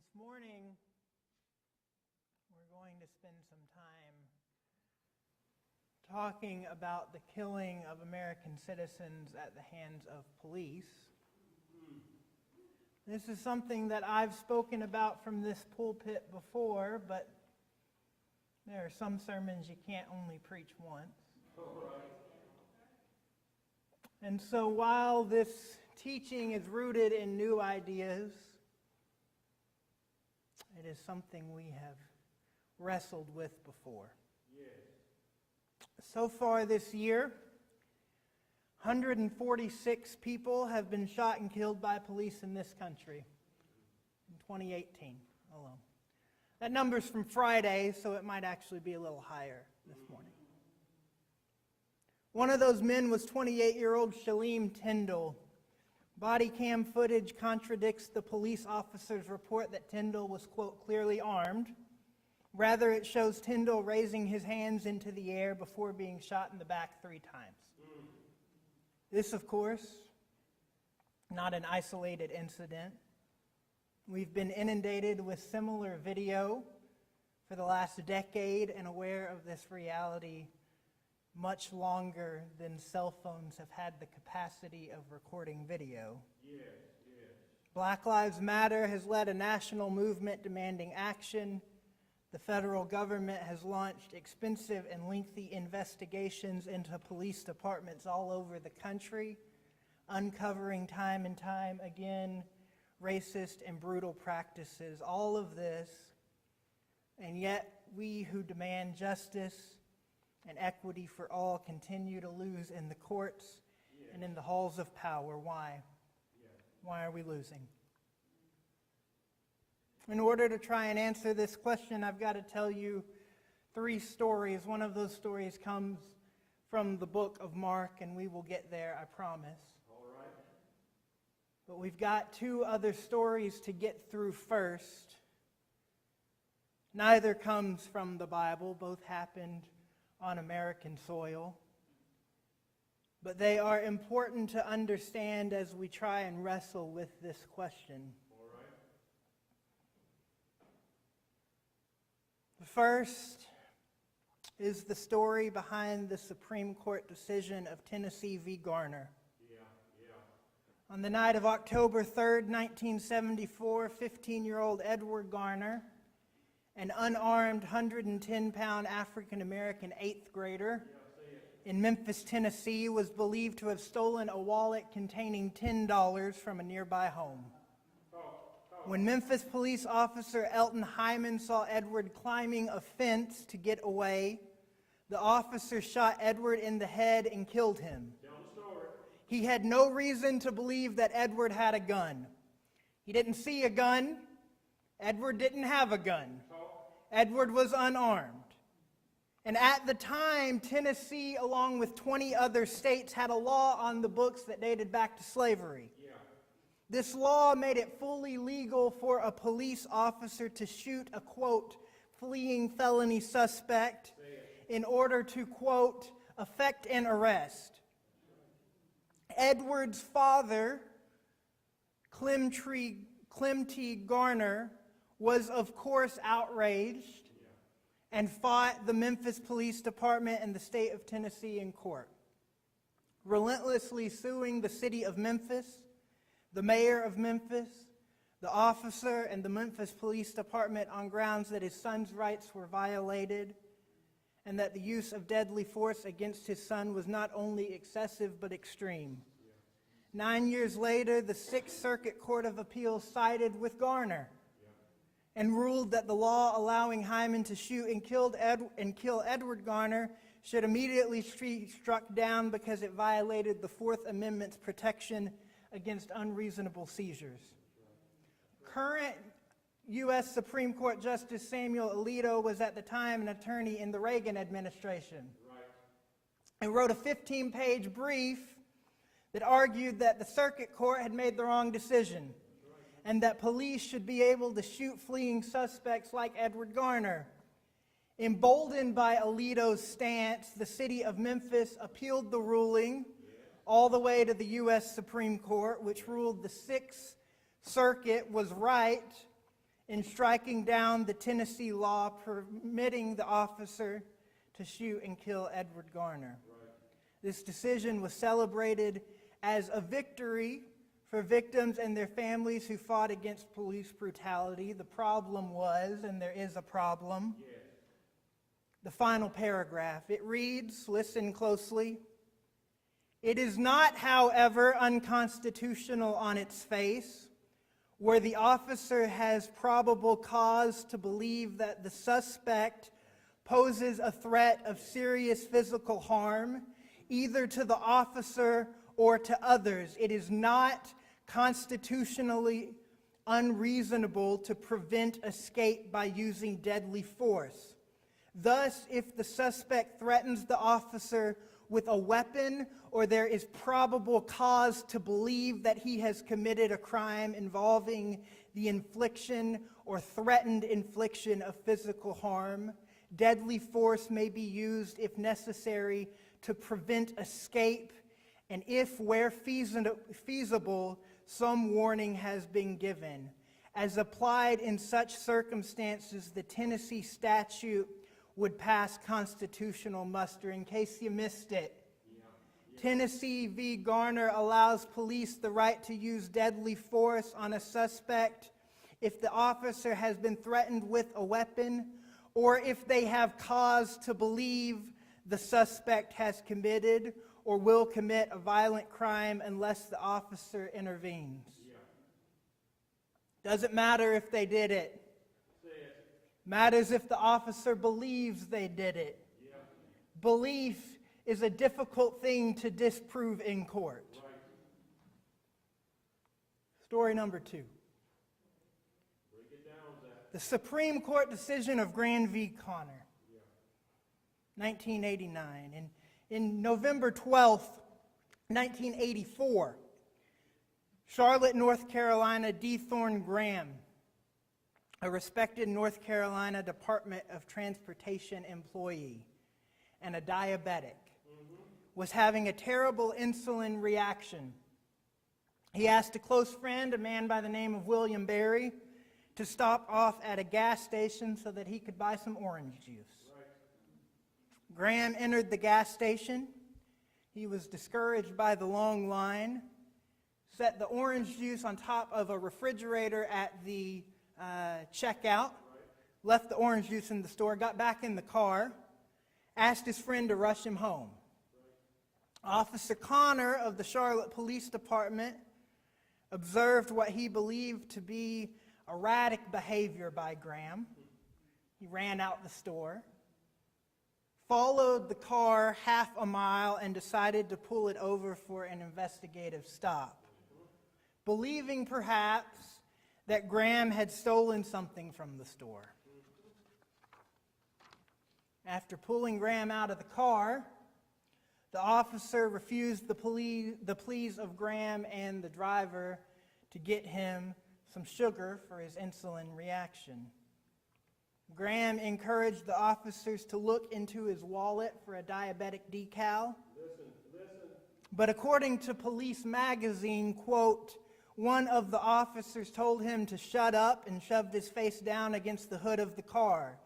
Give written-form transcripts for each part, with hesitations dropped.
This morning, we're going to spend some time talking about the killing of American citizens at the hands of police. This is something that I've spoken about from this pulpit before, but there are some sermons you can't only preach once. And so while this teaching is rooted in new ideas, it is something we have wrestled with before. Yes. So far this year, 146 people have been shot and killed by police in this country in 2018 alone. That number's from Friday, so it might actually be a little higher this morning. One of those men was 28-year-old Shaleem Tyndall. Body cam footage contradicts the police officer's report that Tyndall was, quote, clearly armed. Rather, it shows Tyndall raising his hands into the air before being shot in the back 3 times. This, of course, not an isolated incident. We've been inundated with similar video for the last decade and aware of this reality much longer than cell phones have had the capacity of recording video. Yes. Black Lives Matter has led a national movement demanding action. The federal government has launched expensive and lengthy investigations into police departments all over the country, uncovering time and time again racist and brutal practices. All of this, and yet we who demand justice and equity for all continue to lose in the courts and in the halls of power. Why? Why are we losing? In order to try and answer this question, I've got to tell you 3 stories. One of those stories comes from the book of Mark, and we will get there, I promise. All right. But we've got 2 other stories to get through first. Neither comes from the Bible. Both happened on American soil. But they are important to understand as we try and wrestle with this question. All right. The first is the story behind the Supreme Court decision of Tennessee v. Garner. On the night of October 3rd, 1974, 15-year-old Edward Garner, an unarmed 110-pound African-American 8th grader in Memphis, Tennessee, was believed to have stolen a wallet containing $10 from a nearby home. When Memphis police officer Elton Hyman saw Edward climbing a fence to get away, the officer shot Edward in the head and killed him. He had no reason to believe that Edward had a gun. He didn't see a gun. Edward didn't have a gun. Edward was unarmed. And at the time, Tennessee, along with 20 other states, had a law on the books that dated back to slavery. This law made it fully legal for a police officer to shoot a, quote, fleeing felony suspect in order to, quote, effect an arrest. Edward's father, Clem T. Garner, was of course outraged and fought the Memphis Police Department and the state of Tennessee in court, relentlessly suing the city of Memphis, the mayor of Memphis, the officer, and the Memphis Police Department on grounds that his son's rights were violated and that the use of deadly force against his son was not only excessive but extreme. 9 years later, the Sixth Circuit Court of Appeals sided with Garner and ruled that the law allowing Hyman to shoot and kill Edward Garner should immediately be struck down because it violated the Fourth Amendment's protection against unreasonable seizures. Current U.S. Supreme Court Justice Samuel Alito was at the time an attorney in the Reagan administration and wrote a 15-page brief that argued that the circuit court had made the wrong decision and that police should be able to shoot fleeing suspects like Edward Garner. Emboldened by Alito's stance, the city of Memphis appealed the ruling all the way to the U.S. Supreme Court, which ruled the Sixth Circuit was right in striking down the Tennessee law permitting the officer to shoot and kill Edward Garner. This decision was celebrated as a victory for victims and their families who fought against police brutality. The problem was, and there is a problem, the final paragraph. It reads, listen closely, "It is not, however, unconstitutional on its face, where the officer has probable cause to believe that the suspect poses a threat of serious physical harm, either to the officer or to others. It is not constitutionally unreasonable to prevent escape by using deadly force. Thus, if the suspect threatens the officer with a weapon, or there is probable cause to believe that he has committed a crime involving the infliction or threatened infliction of physical harm, deadly force may be used if necessary to prevent escape, and if, where feasible, some warning has been given. As applied in such circumstances, the Tennessee statute would pass constitutional muster." In case you missed it, Tennessee v. Garner allows police the right to use deadly force on a suspect if the officer has been threatened with a weapon, or if they have cause to believe the suspect has committed or will commit a violent crime unless the officer intervenes. Doesn't matter if they did it. Matters if the officer believes they did it. Belief is a difficult thing to disprove in court. Story number 2. The Supreme Court decision of Graham v. Garner, 1989. In November 12th, 1984, Charlotte, North Carolina, D. Thorne Graham, a respected North Carolina Department of Transportation employee and a diabetic, was having a terrible insulin reaction. He asked a close friend, a man by the name of William Berry, to stop off at a gas station so that he could buy some orange juice. Graham entered the gas station. He was discouraged by the long line, set the orange juice on top of a refrigerator at the checkout, left the orange juice in the store, got back in the car, asked his friend to rush him home. Officer Connor of the Charlotte Police Department observed what he believed to be erratic behavior by Graham. He ran out the store, followed the car half a mile, and decided to pull it over for an investigative stop, believing perhaps that Graham had stolen something from the store. After pulling Graham out of the car, the officer refused the pleas of Graham and the driver to get him some sugar for his insulin reaction. Graham encouraged the officers to look into his wallet for a diabetic decal. But according to Police Magazine, quote, "One of the officers told him to shut up and shoved his face down against the hood of the car.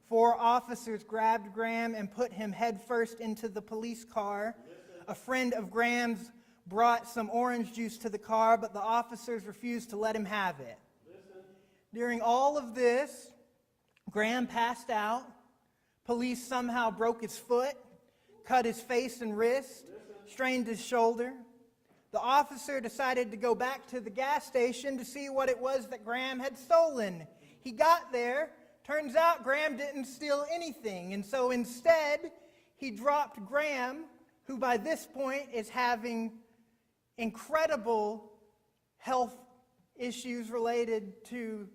4 officers grabbed Graham and put him headfirst into the police car. A friend of Graham's brought some orange juice to the car, but the officers refused to let him have it." During all of this, Graham passed out. Police somehow broke his foot, cut his face and wrist, strained his shoulder. The officer decided to go back to the gas station to see what it was that Graham had stolen. He got there. Turns out Graham didn't steal anything, and so instead he dropped Graham, who by this point is having incredible health issues related to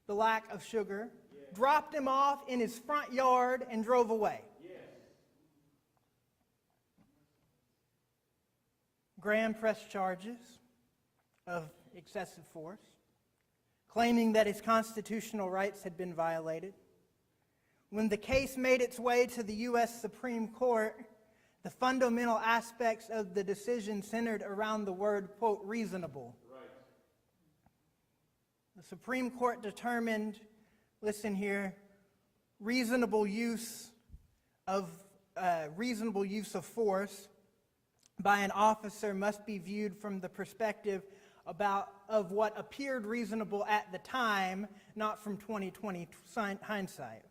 the lack of sugar, dropped him off in his front yard and drove away. Graham pressed charges of excessive force, claiming that his constitutional rights had been violated. When the case made its way to the U.S. Supreme Court, the fundamental aspects of the decision centered around the word, quote, reasonable. The Supreme Court determined, listen here, reasonable use of force by an officer must be viewed from the perspective of what appeared reasonable at the time, not from 20/20 hindsight.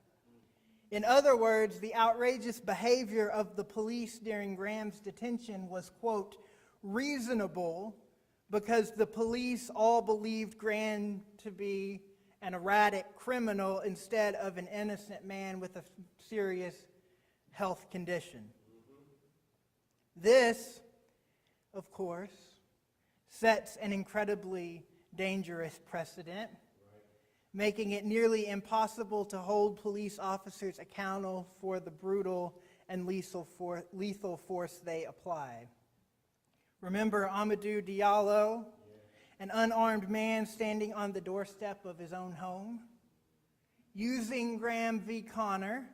In other words, the outrageous behavior of the police during Graham's detention was, quote, reasonable because the police all believed Graham to be an erratic criminal instead of an innocent man with a serious health condition. This, of course, sets an incredibly dangerous precedent, making it nearly impossible to hold police officers accountable for the brutal and lethal force they apply. Remember Amadou Diallo, an unarmed man standing on the doorstep of his own home? Using Graham v. Garner,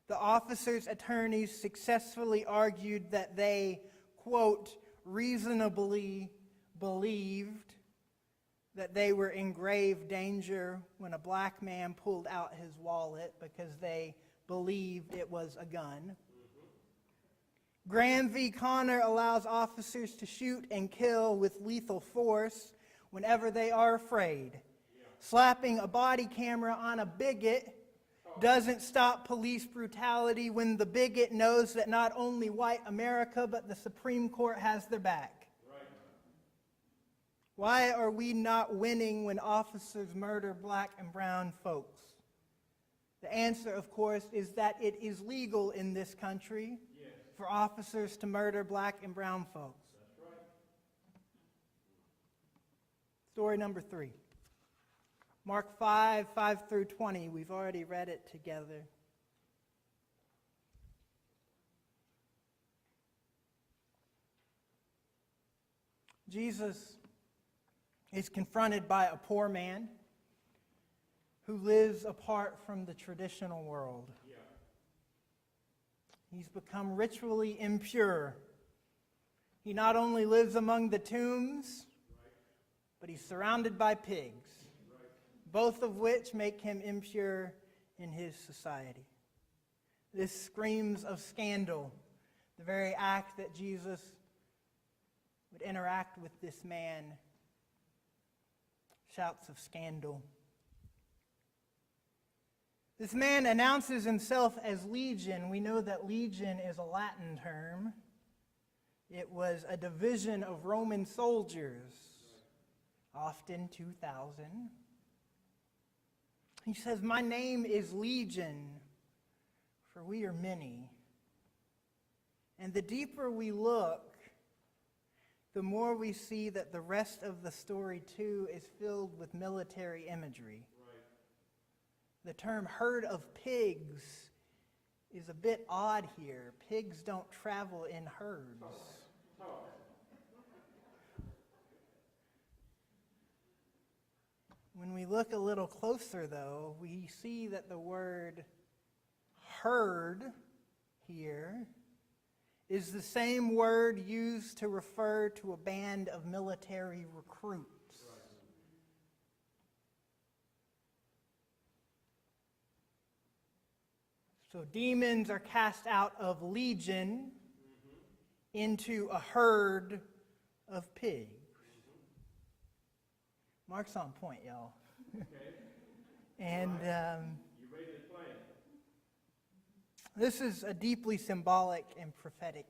the officer's attorneys successfully argued that they, quote, reasonably believed that they were in grave danger when a black man pulled out his wallet because they believed it was a gun. Graham v. Garner allows officers to shoot and kill with lethal force whenever they are afraid. Slapping a body camera on a bigot doesn't stop police brutality when the bigot knows that not only white America, but the Supreme Court has their back. Why are we not winning when officers murder black and brown folks? The answer, of course, is that it is legal in this country for officers to murder black and brown folks. That's right. Story number 3. Mark 5 through 20. We've already read it together. Jesus is confronted by a poor man who lives apart from the traditional world. He's become ritually impure. He not only lives among the tombs, but he's surrounded by pigs, both of which make him impure in his society. This screams of scandal, the very act that Jesus would interact with this man. Shouts of scandal. This man announces himself as Legion. We know that Legion is a Latin term. It was a division of Roman soldiers, often 2,000. He says, my name is Legion, for we are many. And the deeper we look, the more we see that the rest of the story, too, is filled with military imagery. The term herd of pigs is a bit odd here. Pigs don't travel in herds. When we look a little closer, though, we see that the word herd here is the same word used to refer to a band of military recruits. So demons are cast out of legion into a herd of pigs. Mark's on point, y'all. Okay. And You ready to play? this is a deeply symbolic and prophetic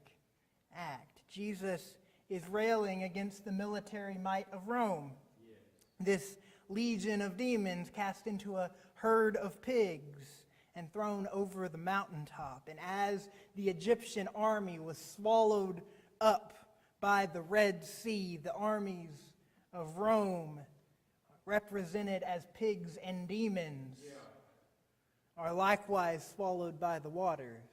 act. Jesus is railing against the military might of Rome. Yes. This legion of demons cast into a herd of pigs and thrown over the mountaintop. And as the Egyptian army was swallowed up by the Red Sea, the armies of Rome, represented as pigs and demons, are likewise swallowed by the waters.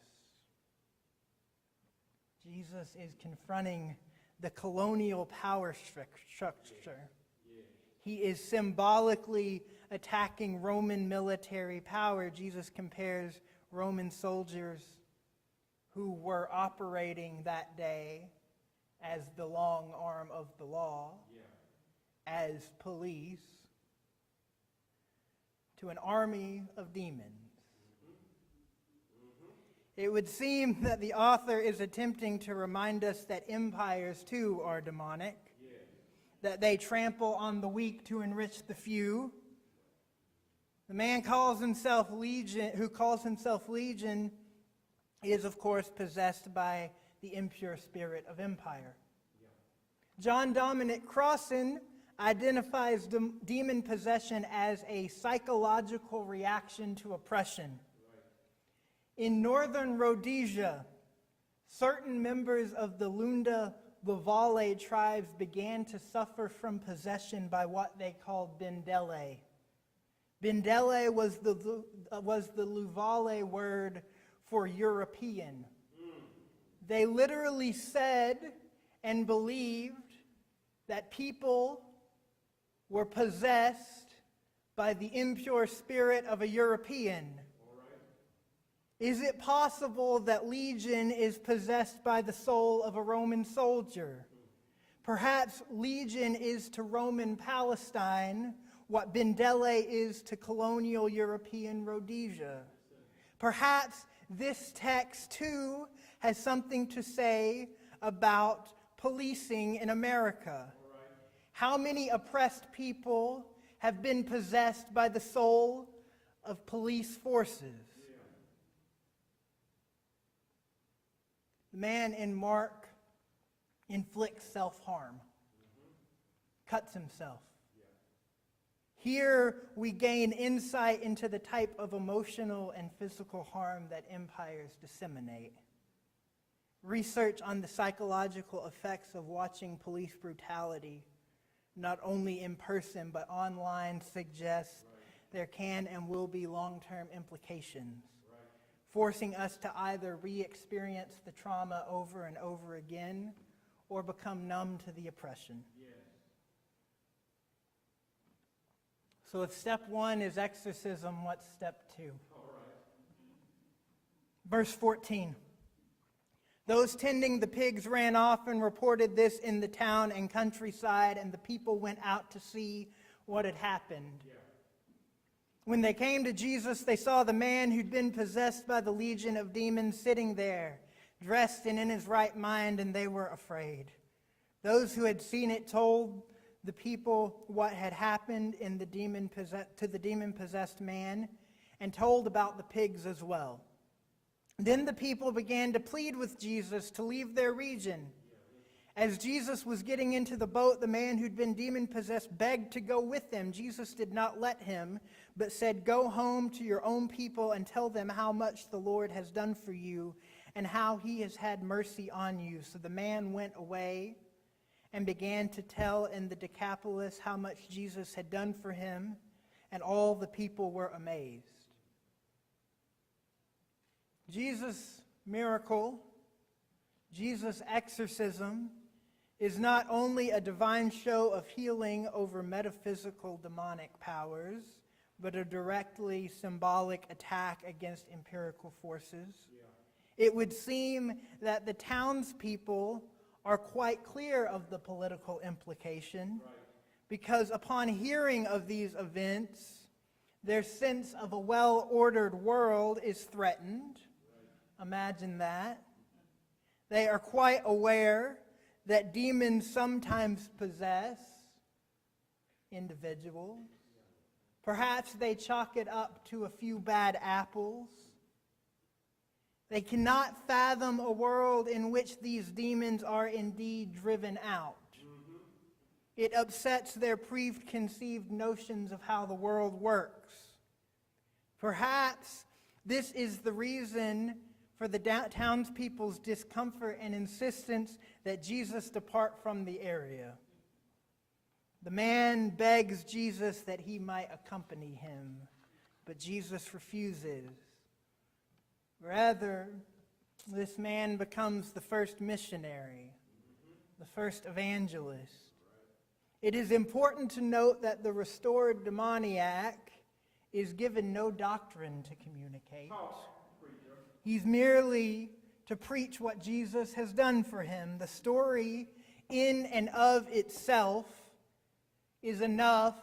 Jesus is confronting the colonial power structure. He is symbolically attacking Roman military power. Jesus compares Roman soldiers who were operating that day as the long arm of the law, as police, to an army of demons. It would seem that the author is attempting to remind us that empires too are demonic, that they trample on the weak to enrich the few. The man who calls himself Legion is, of course, possessed by the impure spirit of empire. John Dominic Crossan identifies demon possession as a psychological reaction to oppression. In northern Rhodesia, certain members of the Lunda Luvale tribes began to suffer from possession by what they called Bindele. Bindele was the Luvale word for European. They literally said and believed that people were possessed by the impure spirit of a European. Is it possible that Legion is possessed by the soul of a Roman soldier? Perhaps Legion is to Roman Palestine what Bindele is to colonial European Rhodesia. Perhaps this text too has something to say about policing in America. How many oppressed people have been possessed by the soul of police forces? The man in Mark inflicts self-harm, cuts himself. Here we gain insight into the type of emotional and physical harm that empires disseminate. Research on the psychological effects of watching police brutality, not only in person but online, suggests there can and will be long-term implications, forcing us to either re-experience the trauma over and over again or become numb to the oppression. So if step 1 is exorcism, what's step 2? Verse 14. Those tending the pigs ran off and reported this in the town and countryside, and the people went out to see what had happened. When they came to Jesus, they saw the man who'd been possessed by the legion of demons sitting there, dressed and in his right mind, and they were afraid. Those who had seen it told the people what had happened to the demon-possessed man, and told about the pigs as well. Then the people began to plead with Jesus to leave their region. As Jesus was getting into the boat, the man who'd been demon-possessed begged to go with them. Jesus did not let him, but said, "Go home to your own people and tell them how much the Lord has done for you and how he has had mercy on you." So the man went away and began to tell in the Decapolis how much Jesus had done for him, and all the people were amazed. Jesus' miracle, Jesus' exorcism, is not only a divine show of healing over metaphysical demonic powers, but a directly symbolic attack against empirical forces. It would seem that the townspeople are quite clear of the political implication, because upon hearing of these events, their sense of a well-ordered world is threatened. Imagine that. They are quite aware that demons sometimes possess individuals. Perhaps they chalk it up to a few bad apples. They cannot fathom a world in which these demons are indeed driven out. It upsets their preconceived notions of how the world works. Perhaps this is the reason for the townspeople's discomfort and insistence that Jesus depart from the area. The man begs Jesus that he might accompany him, but Jesus refuses. Rather, this man becomes the first missionary, the first evangelist. It is important to note that the restored demoniac is given no doctrine to communicate. He's merely to preach what Jesus has done for him. The story in and of itself is enough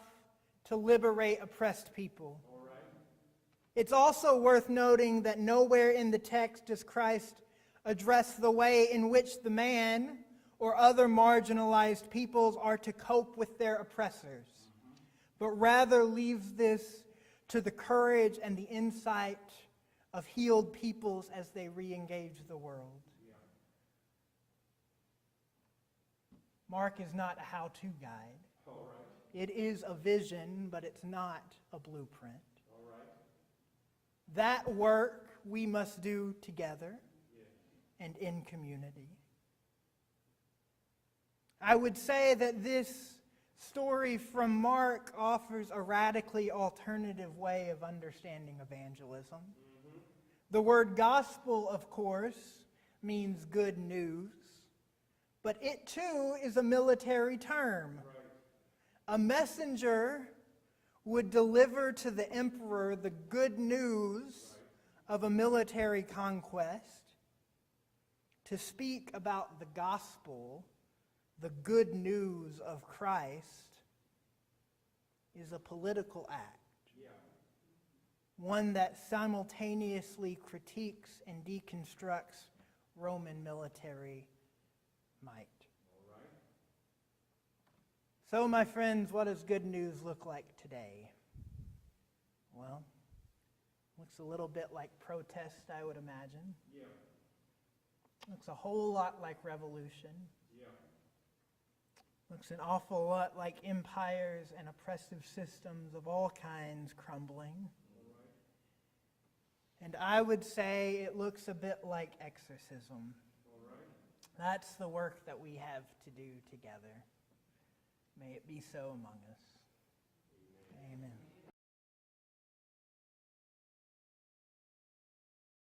to liberate oppressed people. It's also worth noting that nowhere in the text does Christ address the way in which the man or other marginalized peoples are to cope with their oppressors, but rather leaves this to the courage and the insight of healed peoples as they re-engage the world. Mark is not a how-to guide. All right. It is a vision, but it's not a blueprint. All right. That work we must do together Yes. and in community. I would say that this story from Mark offers a radically alternative way of understanding evangelism. Mm-hmm. The word gospel, of course, means good news, but it too is a military term. Right. A messenger would deliver to the emperor the good news of a military conquest. To speak about the gospel, the good news of Christ, is a political act. Yeah. One that simultaneously critiques and deconstructs Roman military might. All right. So, my friends, what does good news look like today? Well, looks a little bit like protest, I would imagine. Yeah. Looks a whole lot like revolution. Yeah. Looks an awful lot like empires and oppressive systems of all kinds crumbling. All right. And I would say it looks a bit like exorcism. All right. That's the work that we have to do together. May it be so among us. Amen.